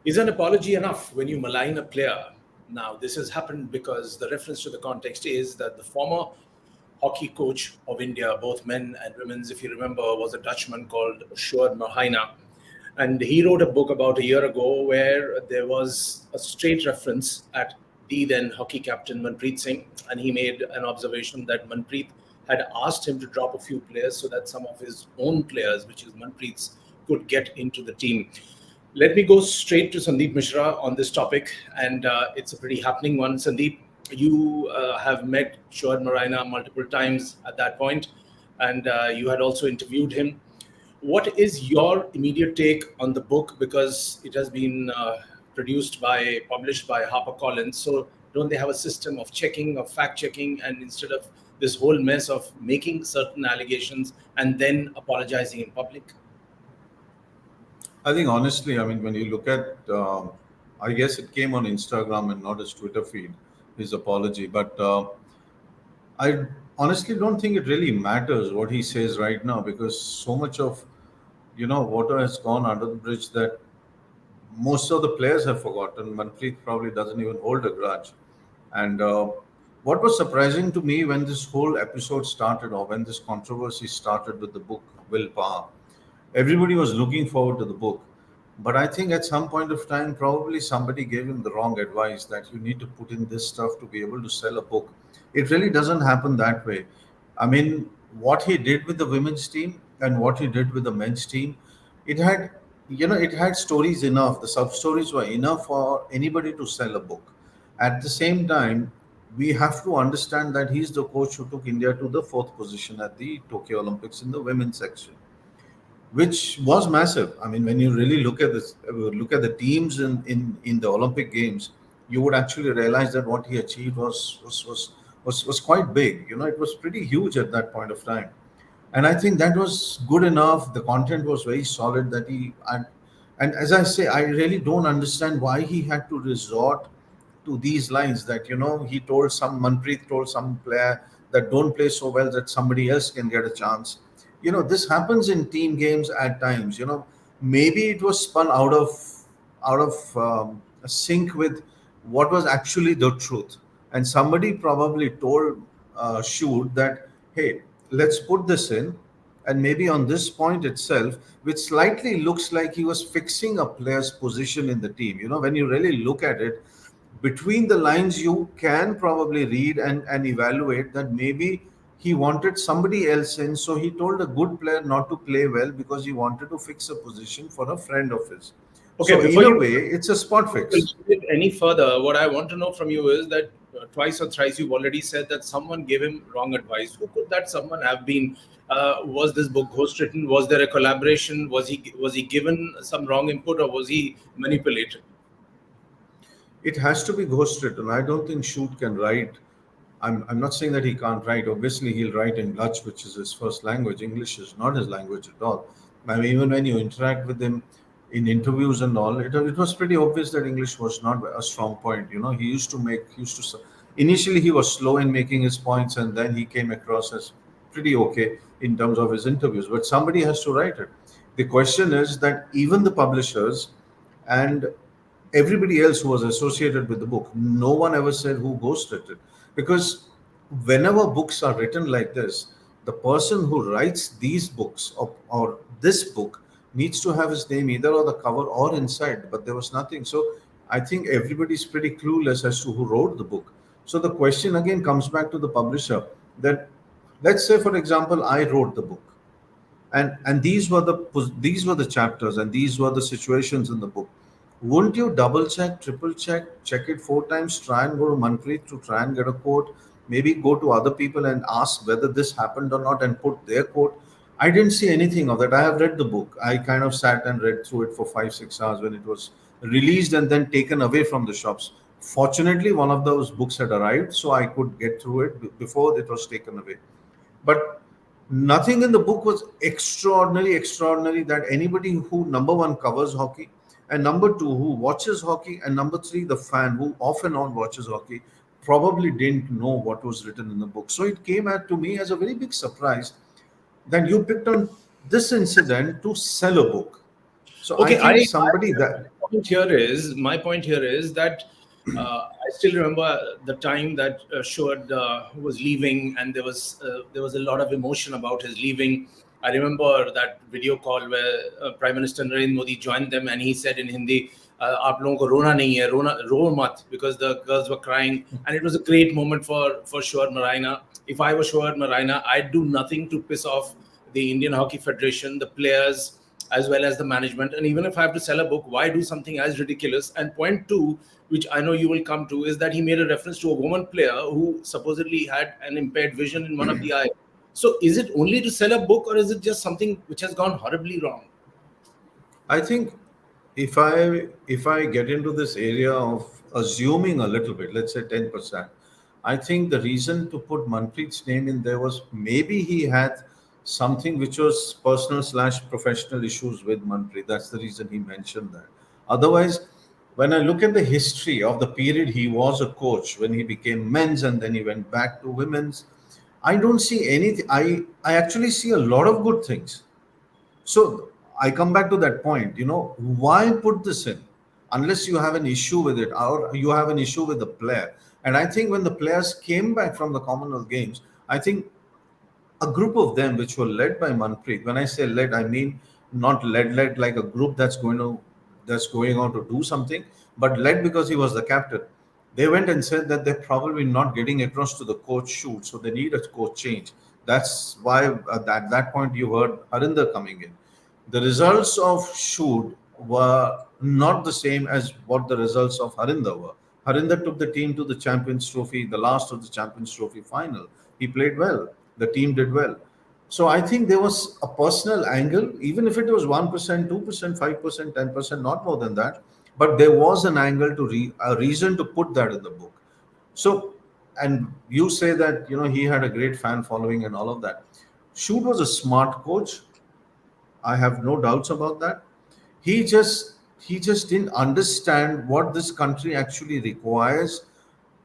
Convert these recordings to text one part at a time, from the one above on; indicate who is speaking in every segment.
Speaker 1: Is an apology enough when you malign a player? Now, this has happened because the reference to the context is that the former hockey coach of India, both men and women's, if you remember, was a Dutchman called Sjoerdmarijne. And he wrote a book about a year ago where there was a straight reference at the then hockey captain Manpreetsingh, and he made an observation that Manpreet had asked him to drop a few players so that some of his own players, which is Manpreet's, could get into the team. Let me go straight to Sandeep Mishra on this topic, and it's a pretty happening one. Sandeep, you have met sjoerdmarijne multiple times at that point, and you had also interviewed him. What is your immediate take on the book? Because it has been published by HarperCollins. So don't they have a system of checking, of fact checking, and instead of this whole mess of making certain allegations and then apologizing in public?
Speaker 2: I think honestly, I mean, when you look at, I guess it came on Instagram and not his Twitter feed, his apology. But I honestly don't think it really matters what he says right now, because so much of, water has gone under the bridge that most of the players have forgotten. Manpreet probably doesn't even hold a grudge. And what was surprising to me when this whole episode started, or when this controversy started with the book Willpower, everybody was looking forward to the book. But I think at some point of time, probably somebody gave him the wrong advice that you need to put in this stuff to be able to sell a book. It really doesn't happen that way. I mean, what he did with the women's team and what he did with the men's team, it had, it had stories enough. The sub stories were enough for anybody to sell a book. At the same time, we have to understand that he's the coach who took India to the fourth position at the Tokyo Olympics in the women's section, which was massive. I mean, when you really look at this, look at the teams in the Olympic Games, you would actually realize that what he achieved was quite big. It was pretty huge at that point of time, and I think that was good enough. The content was very solid that and as I say, I really don't understand why he had to resort to these lines that he told some Manpreet told some player that don't play so well that somebody else can get a chance. This happens in team games at times. Maybe it was spun out of sync with what was actually the truth, and somebody probably told Shoot that, hey, let's put this in, and maybe on this point itself, which slightly looks like he was fixing a player's position in the team. When you really look at it, between the lines, you can probably read and evaluate that maybe he wanted somebody else in, so he told a good player not to play well because he wanted to fix a position for a friend of his.
Speaker 1: Okay,
Speaker 2: So
Speaker 1: before
Speaker 2: in a
Speaker 1: you
Speaker 2: way, it's a spot fix.
Speaker 1: proceed any further, what I want to know from you is that twice or thrice you've already said that someone gave him wrong advice. Who could that someone have been? Was this book ghostwritten? Was there a collaboration? Was he given some wrong input, or was he manipulated?
Speaker 2: It has to be ghost written. I don't think Shoot can write. I'm not saying that he can't write. Obviously, he'll write in Dutch, which is his first language. English is not his language at all. I mean, even when you interact with him in interviews and all, it was pretty obvious that English was not a strong point. Initially, he was slow in making his points, and then he came across as pretty okay in terms of his interviews. But somebody has to write it. The question is that even the publishers and everybody else who was associated with the book, no one ever said who ghosted it. Because whenever books are written like this, the person who writes these books, or this book, needs to have his name either on the cover or inside, but there was nothing. So I think everybody's pretty clueless as to who wrote the book. So the question again comes back to the publisher, that let's say, for example, I wrote the book, and these were the chapters, and these were the situations in the book. Wouldn't you double check, triple check it four times, try and go to Manpreet to try and get a quote, maybe go to other people and ask whether this happened or not and put their quote? I didn't see anything of that. I have read the book. I kind of sat and read through it for 5 6 hours when it was released and then taken away from the shops. Fortunately, one of those books had arrived, so I could get through it before it was taken away. But nothing in the book was extraordinary that anybody who, number one, covers hockey, and number two, who watches hockey, and number three, the fan who off and on watches hockey, probably didn't know what was written in the book. So it came out to me as a very big surprise that you picked on this incident to sell a book. So I
Speaker 1: Okay,
Speaker 2: think somebody that
Speaker 1: my point here is that I still remember the time that Sjoerd was leaving, and there was a lot of emotion about his leaving. I remember that video call where Prime Minister Narendra Modi joined them, and he said in Hindi, "आप लोगों को रोना नहीं है, रो मत," because the girls were crying, and it was a great moment for sjoerdmarijne. If I were sjoerdmarijne, I'd do nothing to piss off the Indian Hockey Federation, the players, as well as the management. And even if I have to sell a book, why do something as ridiculous? And point two, which I know you will come to, is that he made a reference to a woman player who supposedly had an impaired vision in one of the eye. So is it only to sell a book, or is it just something which has gone horribly wrong?
Speaker 2: I think if I get into this area of assuming a little bit, let's say 10%, I think the reason to put Manpreet's name in there was maybe he had something which was personal slash professional issues with Manpreet. That's the reason he mentioned that. Otherwise, when I look at the history of the period he was a coach, when he became men's and then he went back to women's, I don't see anything. I actually see a lot of good things. So I come back to that point, why put this in unless you have an issue with it or you have an issue with the player? And I think when the players came back from the Commonwealth Games, I think a group of them which were led by Manpreet. When I say led, I mean not led like a group that's going on to do something, but led because he was the captain. They went and said that they're probably not getting across to the coach shoot, so they need a coach change. That's why at that point you heard Harinder coming in. The results of shoot were not the same as what the results of Harinder were. Harinder took the team to the Champions Trophy, the last of the Champions Trophy final. He played well. The team did well. So I think there was a personal angle, even if it was 1%, 2%, 5%, 10%, not more than that. But there was an angle a reason to put that in the book. So, and you say that, he had a great fan following and all of that. Shoot was a smart coach. I have no doubts about that. He just didn't understand what this country actually requires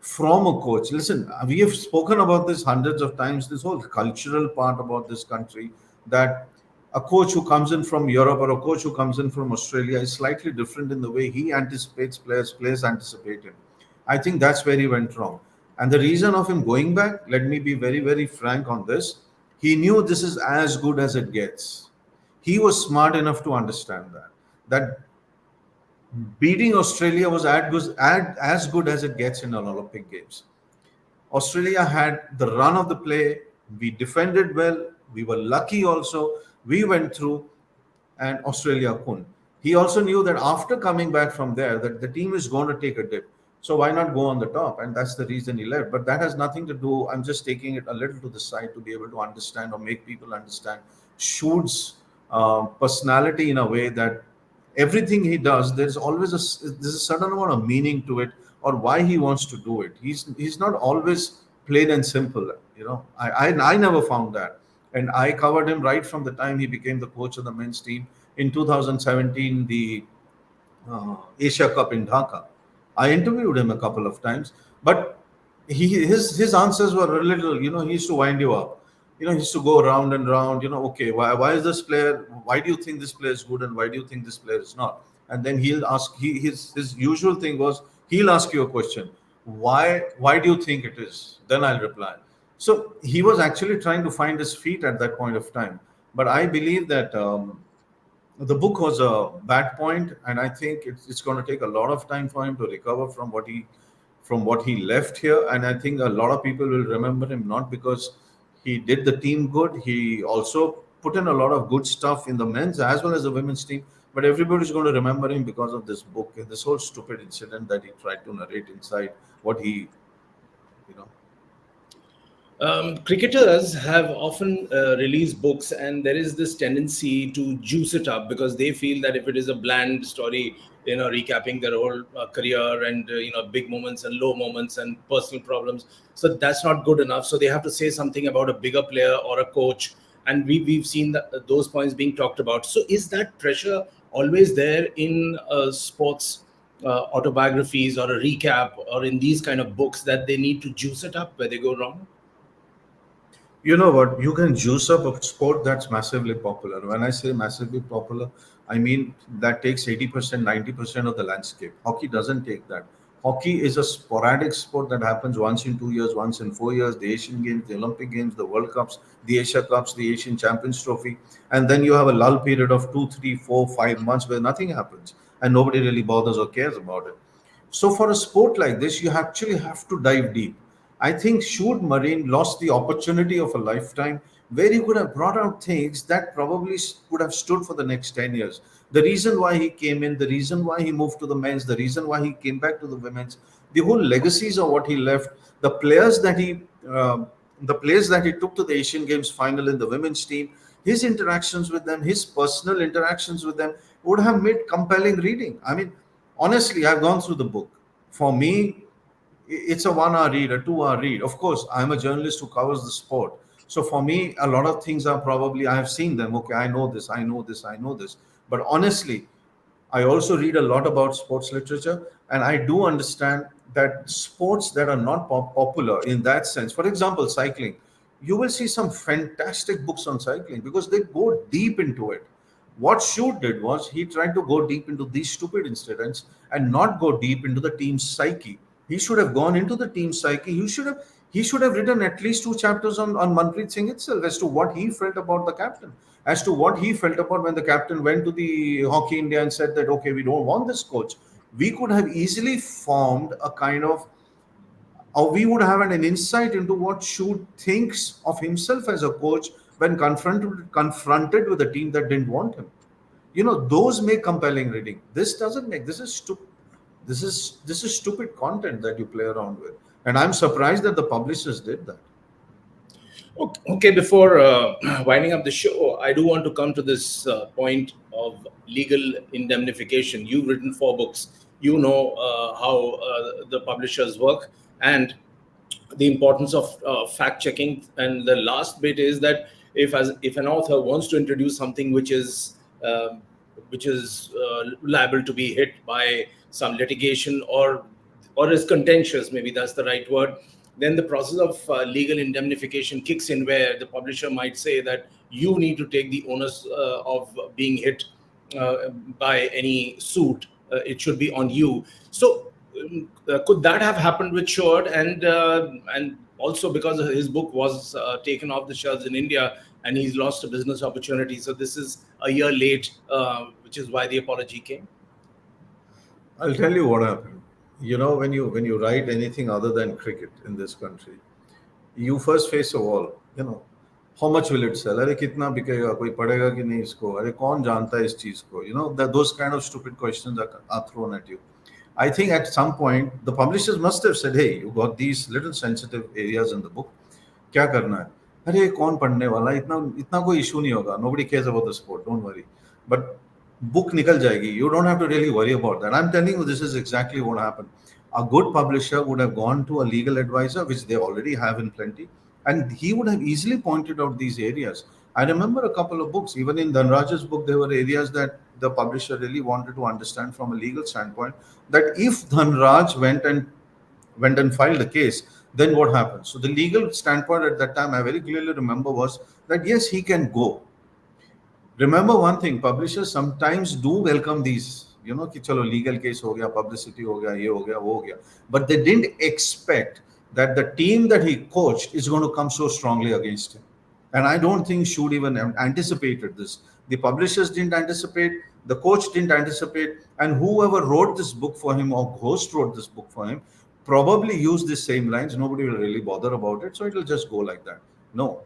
Speaker 2: from a coach. Listen, we have spoken about this hundreds of times, this whole cultural part about this country, that a coach who comes in from Europe or a coach who comes in from Australia is slightly different in the way he anticipates players anticipate him. I think that's where he went wrong. And the reason of him going back, let me be very, very frank on this, he knew this is as good as it gets. He was smart enough to understand that beating Australia was as good as it gets in an Olympic Games. Australia had the run of the play. We defended well. We were lucky also. We went through, and Australia couldn't. He also knew that after coming back from there, that the team is going to take a dip. So why not go on the top? And that's the reason he left. But that has nothing to do. I'm just taking it a little to the side to be able to understand or make people understand Shoot's personality in a way that everything he does, there's a certain amount of meaning to it, or why he wants to do it. He's not always plain and simple. I never found that, and I covered him right from the time he became the coach of the men's team in 2017, the Asia Cup in Dhaka. I interviewed him a couple of times, but his answers were a little, he used to wind you up. He used to go round and round. Okay, why is this player? Why do you think this player is good, and why do you think this player is not? And then he'll ask. His usual thing was he'll ask you a question. Why do you think it is? Then I'll reply. So he was actually trying to find his feet at that point of time. But I believe that the book was a bad point, and I think it's going to take a lot of time for him to recover from what he left here. And I think a lot of people will remember him not because he did the team good. He also put in a lot of good stuff in the men's as well as the women's team. But everybody's going to remember him because of this book and this whole stupid incident that he tried to narrate inside what he, you know.
Speaker 1: Cricketers have often released books, and there is this tendency to juice it up because they feel that if it is a bland story, recapping their whole career and big moments and low moments and personal problems, so that's not good enough. So they have to say something about a bigger player or a coach, and we've seen those points being talked about. So is that pressure always there in sports autobiographies or a recap or in these kind of books that they need to juice it up where they go wrong?
Speaker 2: You know what? You can juice up a sport that's massively popular. When I say massively popular, I mean that takes 80%, 90% of the landscape. Hockey doesn't take that. Hockey is a sporadic sport that happens once in 2 years, once in 4 years, the Asian Games, the Olympic Games, the World Cups, the Asia Cups, the Asian Champions Trophy. And then you have a lull period of 2, 3, 4, 5 months where nothing happens and nobody really bothers or cares about it. So for a sport like this, you actually have to dive deep. I think Shoot Marine lost the opportunity of a lifetime where he could have brought out things that probably would have stood for the next 10 years. The reason why he came in, the reason why he moved to the men's, the reason why he came back to the women's, the whole legacies of what he left, the players that he the players that he took to the Asian Games final in the women's team, his interactions with them, his personal interactions with them would have made compelling reading. I mean, honestly, I've gone through the book. For me, it's a 1 hour read, a 2 hour read. Of course, I'm a journalist who covers the sport. So for me, a lot of things are probably, I have seen them. Okay, I know this, I know this, I know this. But honestly, I also read a lot about sports literature, and I do understand that sports that are not popular in that sense, for example, cycling, you will see some fantastic books on cycling because they go deep into it. What Shoot did was he tried to go deep into these stupid incidents and not go deep into the team's psyche. He should have gone into the team's psyche. He should have written at least 2 chapters on Manpreet Singh itself as to what he felt about the captain, as to what he felt about when the captain went to the Hockey India and said that okay, we don't want this coach. We could have easily formed a kind of, or we would have an insight into what Shoot thinks of himself as a coach when confronted with a team that didn't want him. Those make compelling reading. This doesn't make. This is stupid content that you play around with, and I'm surprised that the publishers did that.
Speaker 1: Okay, before winding up the show, I do want to come to this point of legal indemnification. You've written 4 books. You know how the publishers work and the importance of fact checking. And the last bit is that if an author wants to introduce something um, which is liable to be hit by some litigation or is contentious, maybe that's the right word, then the process of legal indemnification kicks in, where the publisher might say that you need to take the onus of being hit by any suit. It should be on you. So, could that have happened with Short? And also because his book was taken off the shelves in India, and he's lost a business opportunity. So this is a year late, which is why the apology came.
Speaker 2: I'll tell you what happened. When you write anything other than cricket in this country, you first face a wall. How much will it sell? अरे कितना बिकेगा? कोई पढ़ेगा कि नहीं इसको? अरे कौन जानता है इस चीज को? That those kind of stupid questions are thrown at you. I think at some point the publishers must have said, "Hey, you got these little sensitive areas in the book. क्या करना है?" अरे कौन पढ़ने वाला? इतना इतना कोई issue नहीं होगा. Nobody cares about the sport. Don't worry. But book nikal jayegi. You don't have to really worry about that. I'm telling you, this is exactly what happened. A good publisher would have gone to a legal advisor, which they already have in plenty, and he would have easily pointed out these areas. I remember a couple of books, even in Dhanraj's book, there were areas that the publisher really wanted to understand from a legal standpoint. That if Dhanraj went and filed a case, then what happens? So the legal standpoint at that time, I very clearly remember, was that yes, he can go. Remember one thing, publishers sometimes do welcome these, कि चलो legal case हो गया, publicity हो गया, ये हो गया, वो हो गया. But they didn't expect that the team that he coached is going to come so strongly against him. And I don't think Should even anticipated this. The publishers didn't anticipate, the coach didn't anticipate, and whoever wrote this book for him or host wrote this book for him probably used the same lines. Nobody will really bother about it, so it'll just go like that. No,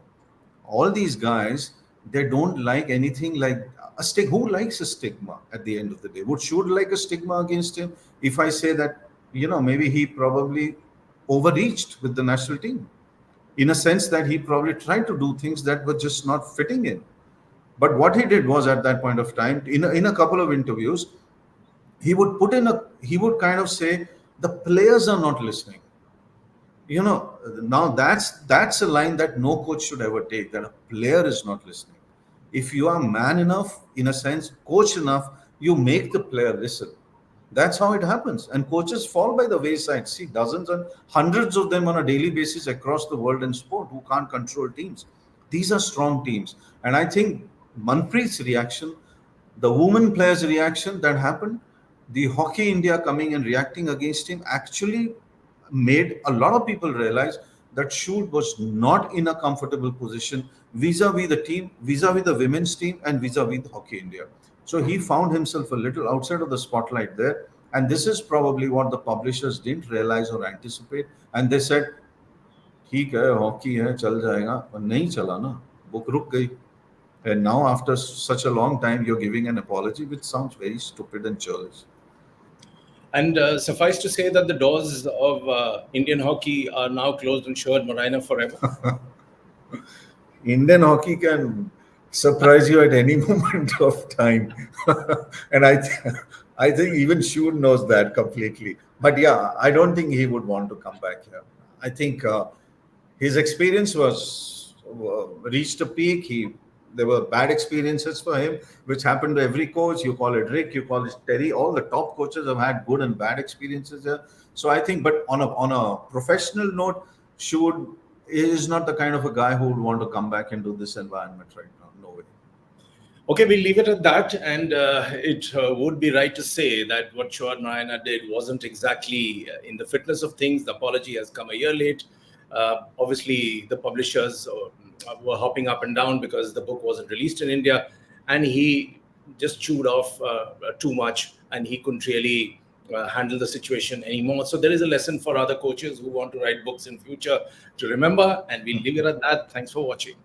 Speaker 2: all these guys, they don't like anything like a stick. Who likes a stigma at the end of the day? Would Should like a stigma against him if I say that, maybe he probably overreached with the national team, in a sense that he probably tried to do things that were just not fitting in. But what he did was, at that point of time, in a couple of interviews, he would kind of say the players are not listening. Now that's a line that no coach should ever take, that a player is not listening. If you are man enough, in a sense, coach enough, you make the player listen. That's how it happens. And coaches fall by the wayside. See dozens and hundreds of them on a daily basis across the world in sport who can't control teams. These are strong teams. And I think Manpreet's reaction, the women players' reaction that happened, the Hockey India coming and reacting against him actually made a lot of people realize that Shoot was not in a comfortable position vis-a-vis the team, vis-a-vis the women's team, and vis-a-vis the Hockey India. So he found himself a little outside of the spotlight there. And this is probably what the publishers didn't realize or anticipate. And they said, ठीक है hockey है चल जाएगा पर नहीं चला ना book रुक गई and now after such a long time you're giving an apology which sounds very stupid and churlish.
Speaker 1: And suffice to say that the doors of Indian hockey are now closed on sjoerdmarijne forever.
Speaker 2: Indian hockey can surprise you at any moment of time. And I think even Sjoerd knows that completely. But yeah, I don't think he would want to come back here. I think his experience was reached a peak. There were bad experiences for him, which happened to every coach. You call it Rick, you call it Terry. All the top coaches have had good and bad experiences there. So I think, but on a professional note, Sjoerd is not the kind of a guy who would want to come back into this environment right now. No way.
Speaker 1: Okay, we'll leave it at that. And it would be right to say that what sjoerdmarijne did wasn't exactly in the fitness of things. The apology has come a year late. Obviously, the publishers were hopping up and down because the book wasn't released in India. And he just chewed off too much and he couldn't really handle the situation anymore. So there is a lesson for other coaches who want to write books in future to remember. And we'll leave it at that. Thanks for watching.